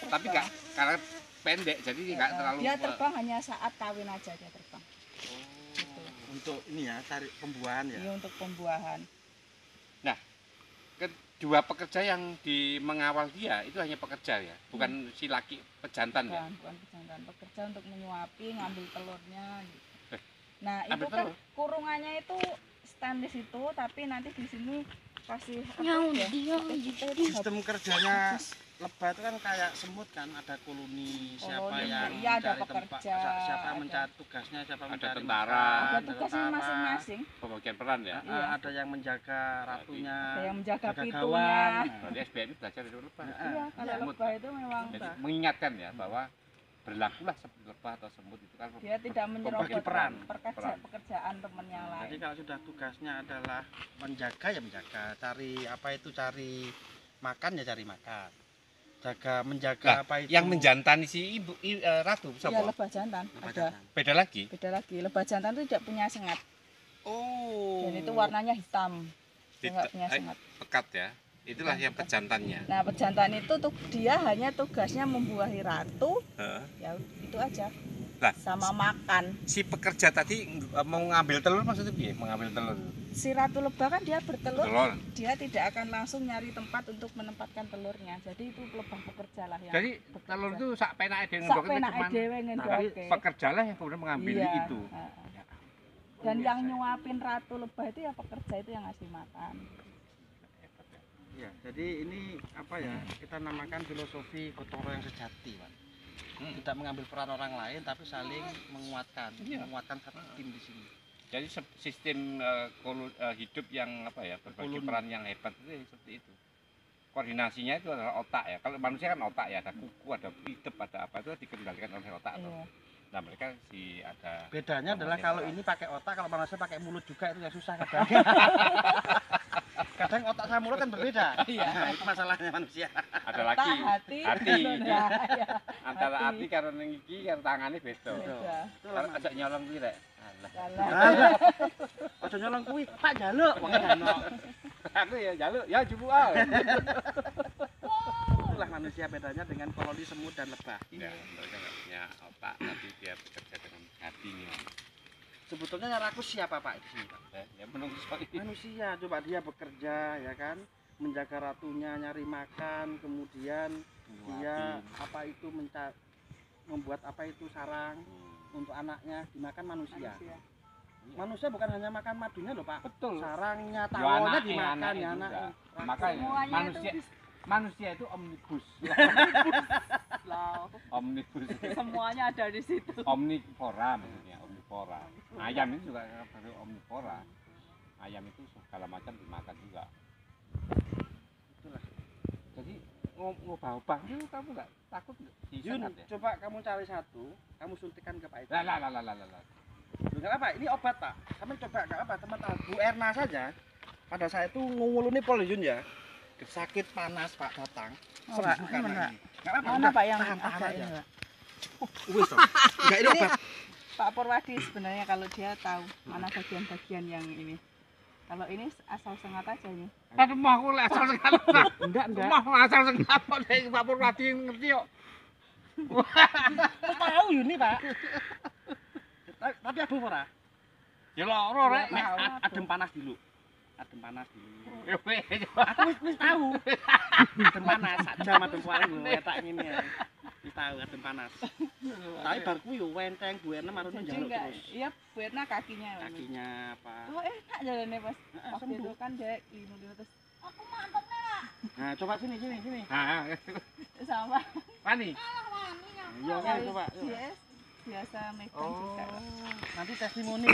tapi nggak karena pendek jadi nggak terlalu. Dia terbang hanya saat kawin aja dia terbang. Gitu. Untuk ini ya, cari pembuahan ya. Iya untuk pembuahan. Nah, kedua pekerja yang mengawal dia itu hanya pekerja ya, bukan si laki pejantan ya. Bukan pejantan, pekerja untuk menyuapi, ngambil telurnya. Gitu. Eh, Nah ambil itu kan telur? kurungannya itu stainless itu, tapi nanti di sini kasih Yang apa ya? dia Sistem kerjanya lebah itu kan kayak semut kan, ada koloni, siapa Koloni, yang iya, ada mencari tempat, pekerja, siapa ada. mencari tugasnya, siapa Ada mencari tentara. makan, Ada ada tugasnya tentara. masing-masing. Pembagian peran ya. Iya. Ada yang menjaga ratunya, Ada yang menjaga jaga pitunya. gawang. Berarti SBM belajar dari lebah. Iya, kalau Semut. lebah itu memang Jadi mengingatkan ya bahwa berlakulah seperti lebah atau semut itu kan dia tidak menyerobot Membagi peran. pekerjaan teman yang lain. Jadi kalau sudah tugasnya adalah menjaga ya menjaga, cari apa itu cari makan ya cari makan, menjaga Lah, apa itu yang menjantani si ratu Iya, siapa? lebah jantan Lebah ada. jantan. Beda lagi. Beda lagi, lebah jantan itu tidak punya sengat Oh. dan itu warnanya hitam. Dia nggak punya sengat. Pekat ya. Itulah yang pejantannya. Nah, pejantan itu dia hanya tugasnya membuahi ratu, Heeh. ya itu aja. Lah, Sama makan. si pekerja tadi mau ngambil telur maksudnya piye? Mengambil telur. Si ratu lebah kan dia bertelur, Telur. dia tidak akan langsung nyari tempat untuk menempatkan telurnya. Jadi itu lebah pekerja lah yang Jadi bekerja. telur itu sak penake dhewe sak ngendokne penake cuman dhewe ngendoke. pekerja lah yang kemudian mengambil Iya, itu. heeh. Dan yang nyuapin ratu lebah itu ya pekerja itu yang ngasih makan. Ya, jadi ini apa ya, kita namakan filosofi gotong royong sejati, Pak. Tidak mengambil peran orang lain tapi saling menguatkan, Iya. menguatkan satu tim di sini. Jadi sistem hidup yang apa ya berbagi Koloni. peran yang hebat itu seperti itu. Koordinasinya itu adalah otak ya. Kalau manusia kan otak ya, ada kuku, ada hidup, ada apa itu dikendalikan oleh otak. Iya. Nah mereka ada. Bedanya adalah kalau ini pakai otak, kalau manusia pakai mulut juga itu yang susah kadang. Kadang otak sama mulut kan berbeda. Iya. Nah, itu masalahnya manusia. Ada lagi hati. hati. Nah, ya. Antara Hati. hati karo ning iki karo tangane beda. Beda. Kalau ajak nyolong kuwi rek. Alah. Salah. Ojo nyolong kuwi, Pak jaluk, wong jaluk. Aku ya jaluk, ya jubu ah. Itulah manusia bedanya dengan koloni semut dan lebah. Ya, mereka nggak punya otak, tapi dia bekerja dengan hatinya. Sebetulnya yang rakus siapa Pak di sini, Pak? Ya menunggu ini. Manusia, coba dia bekerja ya kan, menjaga ratunya, nyari makan, kemudian dia apa itu membuat apa itu sarang untuk anaknya dimakan manusia. Manusia bukan hanya makan madunya loh Pak, Betul. sarangnya, Ya, tawonnya anaknya, dimakan anaknya ya juga. anak. Makanya Semuanya manusia itu omnibus. Lah, Omnibus. semuanya ada di situ. Omnivora maksudnya, omnivora. Ayam itu juga baru omnivora. Ayam itu segala macam dimakan juga. Itulah. Jadi ngobah-obah itu kamu nggak takut nggak? Yun, Disengat ya? coba kamu cari satu, kamu suntikan ke Pak itu. Lah. Enggak apa, ini obat Pak. Kamu coba enggak apa, teman-teman. Bu Erna saja pada saya itu nguluni pol Yun ya. Sakit panas Pak datang. Oh, Sembuh ini karena enggak. ini. Enggak apa, Mana udah, Pak yang tahan ada aja. ini, Pak? Wis toh. Enggak ini obat. Pak Purwadi sebenarnya kalau dia tahu mana bagian-bagian yang ini. Kalau ini asal sengat aja ini. Aduh mah aku asal sengat. Enggak. Mah asal sengat nek Pak Purwadi ngerti kok. Kok tahu Yun ini Pak? Tapi aduh ora. Ya loro rek. Nek adem panas dulu. Adem panas dulu. Ya weh. Aku wis tahu. Adem panas, sak jam adem panas lho etak ngene ya. Wis tahu adem panas. Tapi bar kuwi yo wenteng Bu Erna marune Jadi njaluk enggak, terus. iya buatnya kakinya. Kakinya apa? Oh enak jalannya pas. Waktu sembuh. itu kan dia lima terus Nah, coba sini. Ah, sama Pani. Iya, dari coba. Yuk. CS biasa megang juga. Nanti testimoni.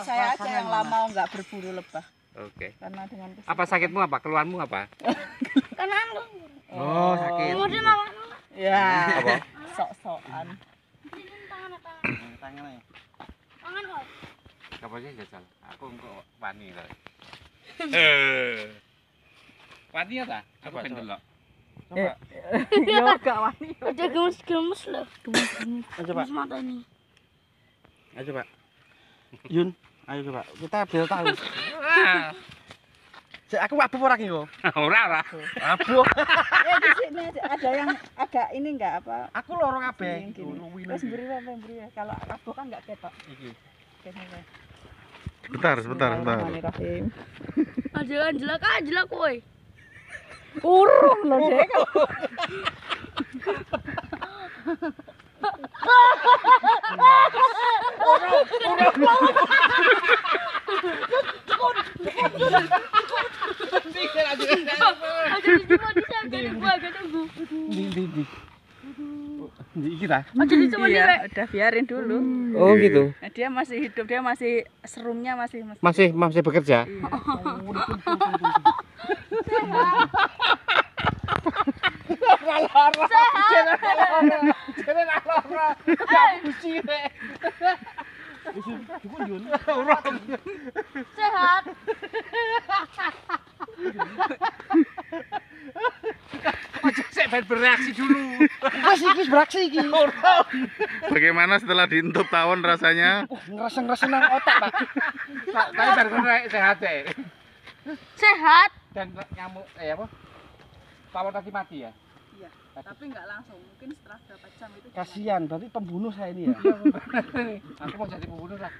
Saya aja yang lama nggak berburu lebah Oke. karena dengan Apa sakitmu apa? Keluhanmu apa? kanan lu. Oh, sakit. Kemudian nama Ya. Apa? Sok-sokan. Tangan aja. tangan kok. Apa sih jajal? Aku engko wani kok. Wani ya ta? Aku Coba, ben coba. delok. Coba. Yo gak wani. Udah gemes-gemes loh. Gemes-gemes. Ayo coba. Gemes mata ini. Ayo coba. Yun, ayo coba. Kita biar tahu. Aku wabuh ora ki yo. Ora. Wabuh. ini ada yang agak ini enggak apa? Aku loro kabeh. Gini. Wis mburi wae. Kalau kabeh kan enggak ketok. Iki. Sebentar. Bismillahirrahmanirrahim. Anjelak kowe. Urung lho, Dek. Iki ta? Iya, udah biarin dulu. Oh gitu. Nah, dia masih hidup, dia masih serumnya masih Masih bekerja. Iya. Sehat. Saya bereaksi dulu. Iki beraksi iki. Bagaimana setelah diintup tawon rasanya? Ngerasa nang otak, Pak. Tapi baru sehat ya. Sehat. Dan nyamuk apa? Tawon tadi mati ya? Iya, tapi enggak langsung. Mungkin setelah berapa jam itu Kasihan, berarti pembunuh saya ini ya. Aku mau jadi pembunuh lah.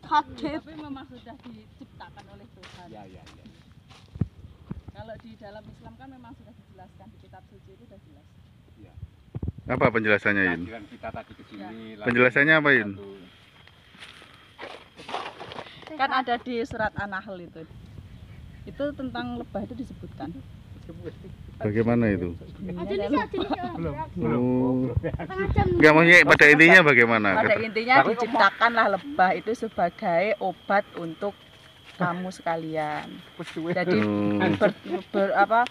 tapi memang sudah diciptakan oleh Tuhan. Ya. Kalau di dalam Islam kan memang sudah dijelaskan di kitab suci itu sudah jelas. Apa penjelasannya, Yun? Kehadiran kita tadi ke sini. Penjelasannya apa, Yun? Kan ada di surat An-Nahl itu. Itu tentang lebah itu disebutkan. Bagaimana itu? Belum. Oh. Enggak maksudnya pada intinya bagaimana? Pada intinya diciptakanlah lebah itu sebagai obat untuk kamu sekalian. Jadi bertempatlah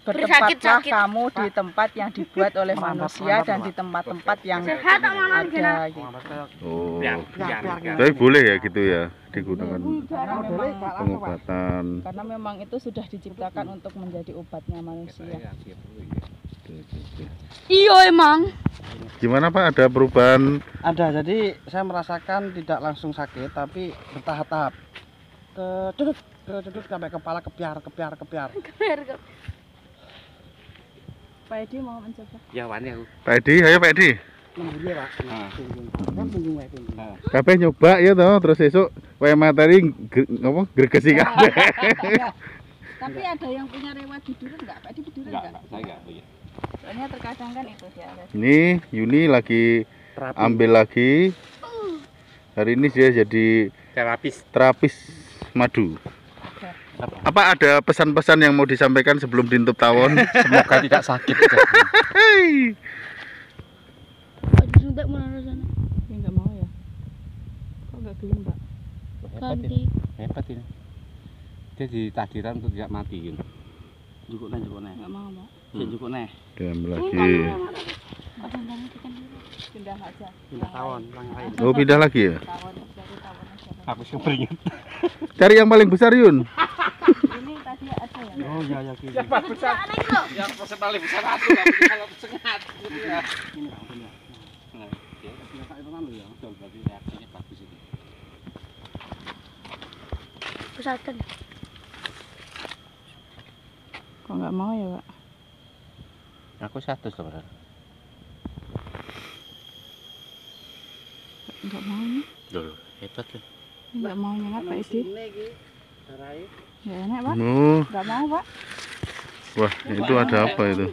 Bersakit-sakit. kamu di tempat yang dibuat oleh manusia dan di tempat-tempat yang Sehat aman ada gitu. Oh. Biar. Tapi boleh ya gitu ya digunakan Karena memang, pengobatan. karena memang itu sudah diciptakan untuk menjadi obatnya manusia. Iya emang. Gimana Pak? Ada perubahan? Ada, jadi saya merasakan tidak langsung sakit tapi bertahap-tahap. Keduduk sampai kepala kepiar. Pak Edi mau mencoba. Ya wani aku. Pak Edi, ayo Pak Edi. Lembur ya, Pak. Nah. Kan punggung wae punggung. Kabeh nyoba ya toh, terus esuk wae materi gregesi kabeh. Tapi ada yang punya rewat bidurun enggak? Pak Edi bidurun Enggak, enggak? saya enggak punya. Soalnya terkadang kan itu dia. Ini Yuni lagi ambil lagi. Hari ini dia jadi terapis madu. Apa ada pesan-pesan yang mau disampaikan sebelum diintup tawon? Semoga tidak sakit. Disuntik mana sana? Ya enggak mau ya. Kok enggak gelem, Pak? Ganti. Hebat ini. Dia ditakdirkan untuk tidak mati gitu. Jukuk neh. Enggak mau, Pak. Jukuk neh. Diambil lagi. Pindah aja. Pindah tawon, yang lain. Oh pindah lagi ya? Tawon aja. Aku sih beringat. Cari yang paling besar Yun. Ini tadi ada ya. Oh iya ya gitu. Yang paling besar. Yang paling besar aku kalau sengat gitu ya. Ini Pak, ini. Nah, ya. Ya Pak itu kan ya. Betul, berarti reaksinya bagus itu. Pesantren. Kok enggak mau ya, Pak? Aku 100 loh, Bro. Enggak mau nih. Loh, hebat loh. Enggak mau nyengat Pak Edi. Ini iki darai. Enggak enak, Pak. Oh, Enggak mau, Pak. wah itu ada apa itu?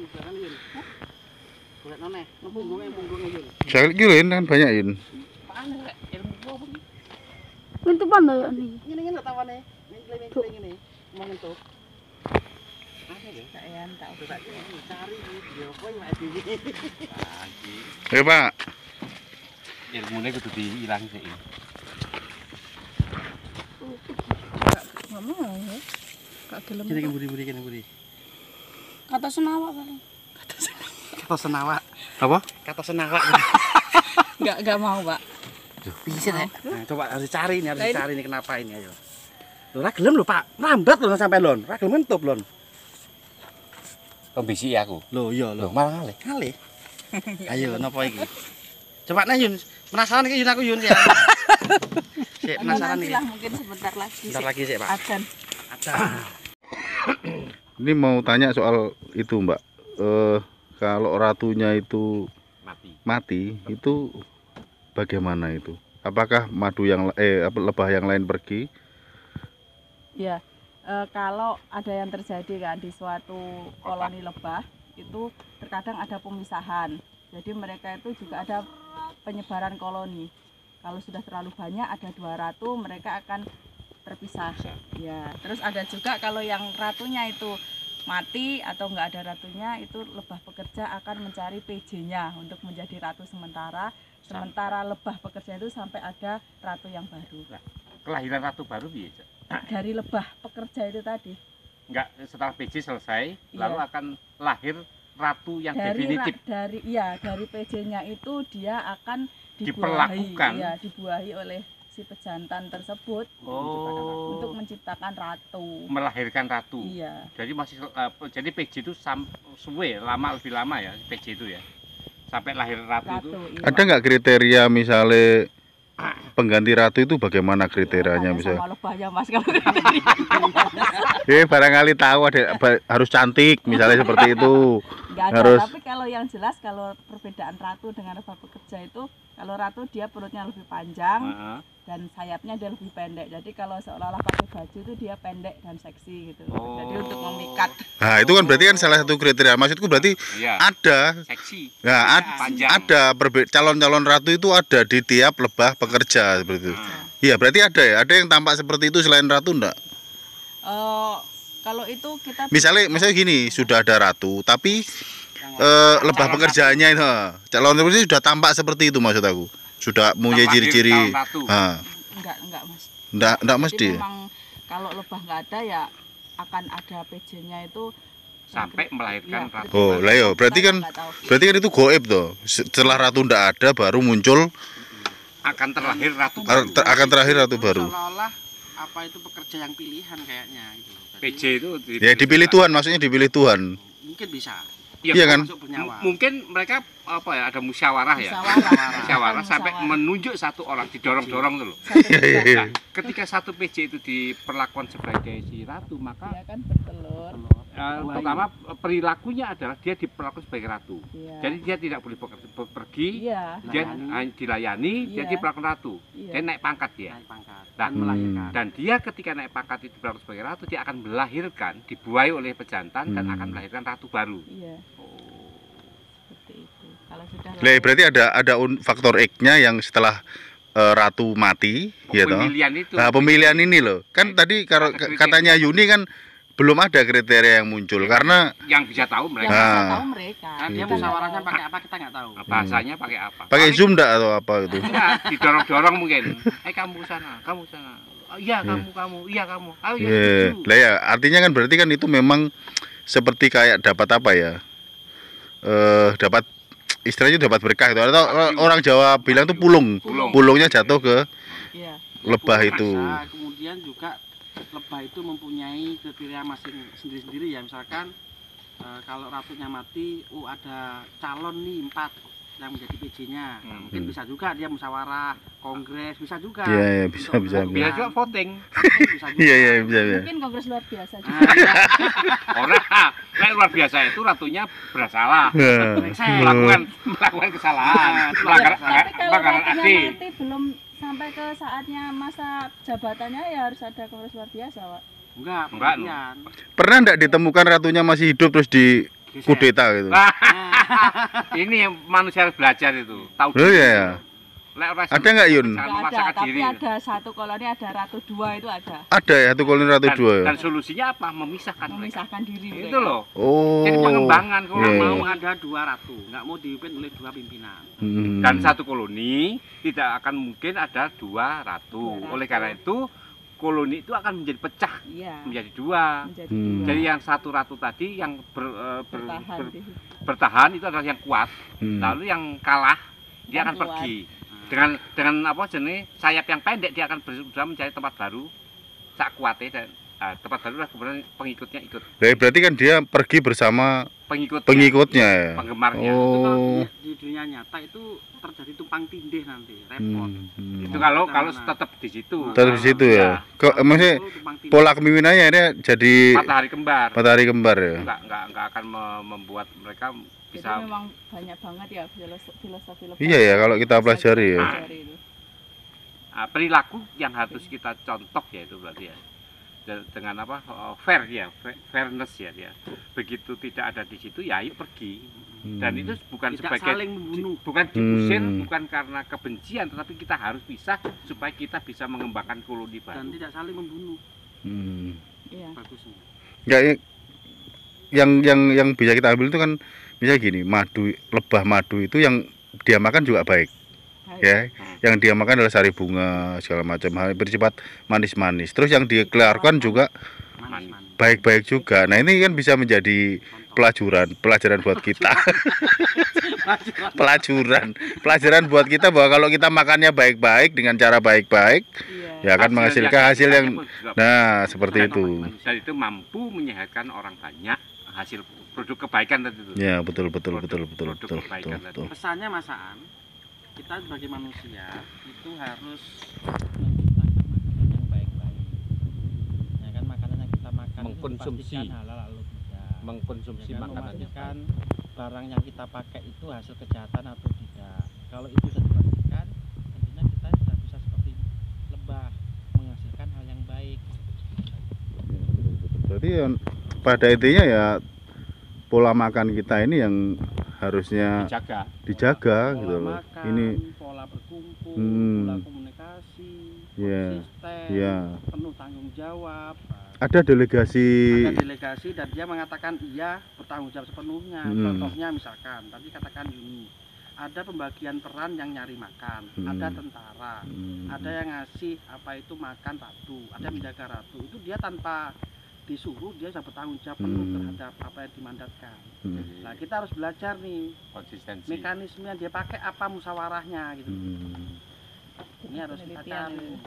Boleh noneh, punggungnya Yun. Saya kirain kan banyak Yun. Pintupan loh ini. Ini tawane. Ini. Mau ngentuk. Enggak ya, enggak. Cari video kowe Pak Edi. Ayo Pak. Ilmunya kudu diilangi sih. Enggak mau ya. Enggak gelem. Kene buri kene. Kata senawak paling. Kata senawak. Apa? Kata senawak. Enggak mau, Pak. Bisa nek. Nah, coba harus dicari ini kenapa ini ayo. Lho ra gelem lho Pak. Lambat lho sampai lon. Ra gelem ngentup lon. Pembisi aku. Lho iya lho. Loh, malah ngalih. Ngalih. Ayo napa iki? Coba nih Yun. Penasaran iki Yun aku Yun ya. Sik penasaran Nanti iki. lah mungkin sebentar lagi. Bentar lagi sik Pak. Adan. Ada. Ini mau tanya soal itu, Mbak. Kalau ratunya itu mati, itu bagaimana itu? Apakah madu yang lebah yang lain pergi? Ya, kalau ada yang terjadi kan di suatu koloni lebah itu terkadang ada pemisahan. Jadi mereka itu juga ada penyebaran koloni. Kalau sudah terlalu banyak ada 2 ratu, mereka akan terpisah. Ya, terus ada juga kalau yang ratunya itu mati atau nggak ada ratunya, itu lebah pekerja akan mencari PJ-nya untuk menjadi ratu sementara. Sementara lebah pekerja itu sampai ada ratu yang baru. Kelahiran ratu baru biasa. Dari lebah pekerja itu tadi. Enggak, setelah PJ selesai, Iya. lalu akan lahir ratu yang Dari definitif. dari PJ-nya itu dia akan Diperlakukan. dibuahi oleh si pejantan tersebut Oh, untuk menciptakan ratu. melahirkan ratu. Iya. Jadi jadi PJ itu lebih lama ya PJ itu ya. Sampai lahir ratu itu. Iya. Ada nggak kriteria misalnya pengganti ratu itu bagaimana kriterianya Tanya misalnya? sama lebahnya Mas kalau Barangkali tahu harus cantik misalnya seperti itu. nggak ada. Harus. Tapi kalau yang jelas kalau perbedaan ratu dengan lebah pekerja itu, kalau ratu dia perutnya lebih panjang Heeh. dan sayapnya dia lebih pendek. Jadi kalau seolah-olah pakai baju itu dia pendek dan seksi gitu. Oh. Jadi untuk memikat. Nah, itu kan berarti kan salah satu kriteria. Maksudku berarti Iya. ada. Seksi. Nah, Panjang. ada calon-calon ratu itu ada di tiap lebah pekerja seperti itu. Nah, Iya, berarti ada ya. Ada yang tampak seperti itu selain ratu enggak? Kalau itu kita Misalnya gini, sudah ada ratu tapi lebah Calon pekerjaannya itu calon ratu itu sudah tampak seperti itu maksud aku. Sudah punya lahir ciri-ciri. calon ratu. enggak Mas. Enggak Jadi mesti. memang kalau lebah nggak ada ya akan ada PJ-nya itu Sampai melahirkan Iya, ratu. Oh, lah ya, berarti Kita kan nggak tahu. itu goib toh. Setelah ratu ndak ada baru muncul Akan terlahir ratu. akan terakhir ratu baru. Seolah-olah apa itu pekerja yang pilihan kayaknya gitu. Jadi, PJ itu Ya dipilih Tuhan, maksudnya dipilih Tuhan. mungkin bisa Iya kan? masuk bernyawa. Mungkin mereka apa ya, ada musyawarah ya. Musyawarah. Sampai menunjuk satu orang, didorong-dorong tuh loh. Iya. Nah, ketika satu PJ itu diperlakukan sebagai si ratu, maka Dia kan bertelur. pertama perilakunya adalah dia diperlakukan sebagai ratu. Iya. Jadi dia tidak boleh pergi, Iya. dia dilayani, dia Iya. diperlakukan ratu. Iya. Dia naik pangkat dia. naik pangkat Nah, dan melahirkan. Dan dia ketika naik pangkat itu diperlakukan sebagai ratu, dia akan melahirkan, dibuai oleh pejantan dan akan melahirkan ratu baru. Iya, Oh. seperti itu. Kalau sudah Lah, berarti ada faktor X-nya yang setelah ratu mati, ya toh. Pemilihan itu. Nah, pemilihan ini loh. Kan tadi kalau katanya Yuni kan belum ada kriteria yang muncul karena yang bisa tahu yang mereka. bisa Ah. tahu mereka. Nah, dia Gitu. musyawarahnya pakai apa kita nggak tahu. Bahasanya pakai apa? pakai Zoom enggak atau apa itu. Enggak, didorong-dorong mungkin. Kamu sana, kamu sana. Oh, iya kamu, iya kamu. Oh iya. Iya. setuju. Lah ya, artinya kan berarti kan itu memang seperti kayak dapat apa ya? Dapat istilahnya dapat berkah itu. Atau orang Jawa bilang tuh pulung. Pulung. Pulungnya jatuh ke Iya. lebah Bisa, itu. kemudian juga lebah itu mempunyai kriteria masing sendiri-sendiri ya. Misalkan kalau ratunya mati, ada calon nih 4 yang menjadi PJ-nya. Nah, mungkin bisa juga dia musyawarah, kongres, bisa juga. Iya, iya, bisa, Untuk bisa, menentukan. Biar juga voting. Bisa juga. Iya, iya, bisa ya. Mungkin kongres luar biasa juga. Nah, iya. Orang kayak luar biasa itu ratunya bersalah. Nah. Melakukan kesalahan. Melanggar Tapi kalau pelanggaran ratunya adil. mati belum sampai ke saatnya masa jabatannya ya harus ada kongres luar biasa, Pak. Enggak, Enggak, kemudian. Pernah enggak ditemukan ratunya masih hidup terus di Geser. kudeta gitu? Ini yang manusia harus belajar itu. Tahu Oh iya ya. Ada Ada nggak, Yun? Nggak ada, memaksakan tapi diri. ada satu koloni ada ratu 2 itu ada. Ada ya satu koloni ratu Dan, dua ya. dan solusinya apa? Memisahkan mereka. Memisahkan diri Itu mereka. loh. Oh. Jadi pengembangan kalau Iya, mau Mau ada 2 ratu, nggak mau dipimpin oleh 2 pimpinan. dan satu koloni tidak akan mungkin ada 2 ratu. Dua ratu. Oleh karena itu koloni itu akan menjadi pecah Iya. menjadi 2. Menjadi Hmm. dua. Jadi yang satu ratu tadi yang bertahan di situ. bertahan itu adalah yang kuat. Lalu yang kalah dia Yang akan kuat. pergi. Dengan apa jenis sayap yang pendek dia akan berusaha mencari tempat baru sak kuatnya dan tempat baru lah kemudian pengikutnya ikut. Berarti kan dia pergi bersama Pengikutnya pengikutnya ya. penggemarnya. Oh. Di dunia nyata itu terjadi tumpang tindih nanti, repot. Itu kalau tetap di situ. Tetap di situ ya. Maksudnya pola kepemimpinannya ini jadi matahari kembar ya. Enggak akan membuat mereka bisa. Jadi memang banyak banget ya filosofi lebah. Iya ya, kalau kita pelajari ya. Perilaku yang harus kita contoh ya itu berarti ya. Dengan apa? Fair ya, fairness ya dia. Begitu tidak ada di situ ya ayo pergi. Dan itu bukan tidak sebagai saling membunuh, bukan diusir, bukan karena kebencian, tetapi kita harus bisa supaya kita bisa mengembangkan koloni baru. Dan tidak saling membunuh. Iya. Bagusnya. Ya, yang bisa kita ambil itu kan misalnya gini, lebah madu itu yang dia makan juga baik. Ya, yang dia makan adalah sari bunga segala macam hal bersifat manis-manis. Terus yang dikeluarkan juga baik-baik juga. Nah, ini kan bisa menjadi pelajaran buat kita. pelajaran buat kita bahwa kalau kita makannya baik-baik dengan cara baik-baik, ya akan menghasilkan hasil yang seperti itu. Dan itu mampu menyehatkan orang banyak, hasil produk kebaikan tadi itu. Ya, betul. Pesannya Mas Aan, kita sebagai manusia itu harus menciptakan makanan yang baik-baik. Ya kan, makanan yang kita makan mengkonsumsi itu halal lalu mengkonsumsi makanan memastikan barang yang kita pakai itu hasil kejahatan atau tidak. Kalau itu sudah dipastikan, tentunya kita sudah bisa seperti lebah menghasilkan hal yang baik. Jadi pada intinya ya pola makan kita ini yang harusnya dijaga gitu loh. Makan, ini pola berkumpul, pola komunikasi, konsisten, penuh tanggung jawab. Ada delegasi Dan dia mengatakan iya, bertanggung jawab sepenuhnya. Contohnya misalkan tadi katakan ini, ada pembagian peran yang nyari makan, ada tentara, ada yang ngasih apa itu makan ratu, ada yang menjaga ratu. Itu dia tanpa disuruh dia sudah bertanggung jawab penuh terhadap apa yang dimandatkan. Nah, kita harus belajar nih konsistensi, mekanisme yang dia pakai apa musyawarahnya gitu. Ini harus kita cari.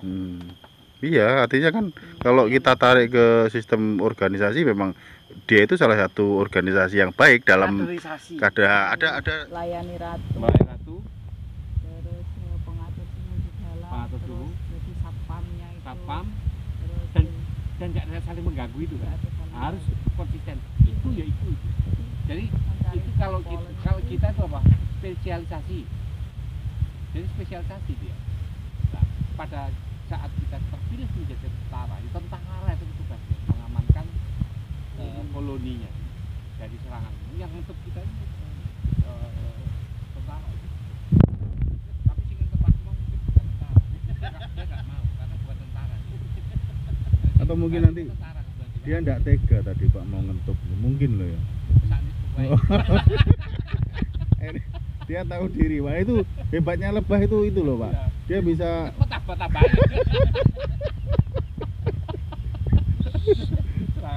Iya, artinya kan kalau kita tarik ke sistem organisasi memang dia itu salah satu organisasi yang baik dalam ada layani ratu, terus pengatur semua di dalam, terus jadi satpamnya itu, terus dan nggak saling mengganggu itu kan, harus konsisten. Itu ya itu. Jadi itu kalau kita itu apa? Spesialisasi. Jadi spesialisasi dia. Nah, pada saat kita terpilih menjadi tentara itu tugasnya mengamankan koloninya dari serangan. Yang untuk kita ini tentara. Tapi sing tempat mau mungkin bukan tentara. Dia nggak mau karena bukan tentara. Atau mungkin nanti dia nggak tega tadi Pak mau ngentup, mungkin loh ya. Dia tahu diri, wah itu hebatnya lebah itu loh Pak. Dia bisa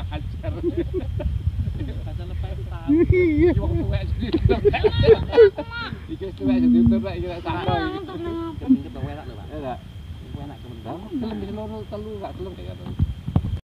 ajar. Kata lebah itu tahu. Iya. Cuma tuwek sendiri. Iki tuwek sendiri tuwek iki tak sapa iki. Kepincut enak lho Pak. Enak. Enak kemen. Kelem bisa loro telu gak kelem kayak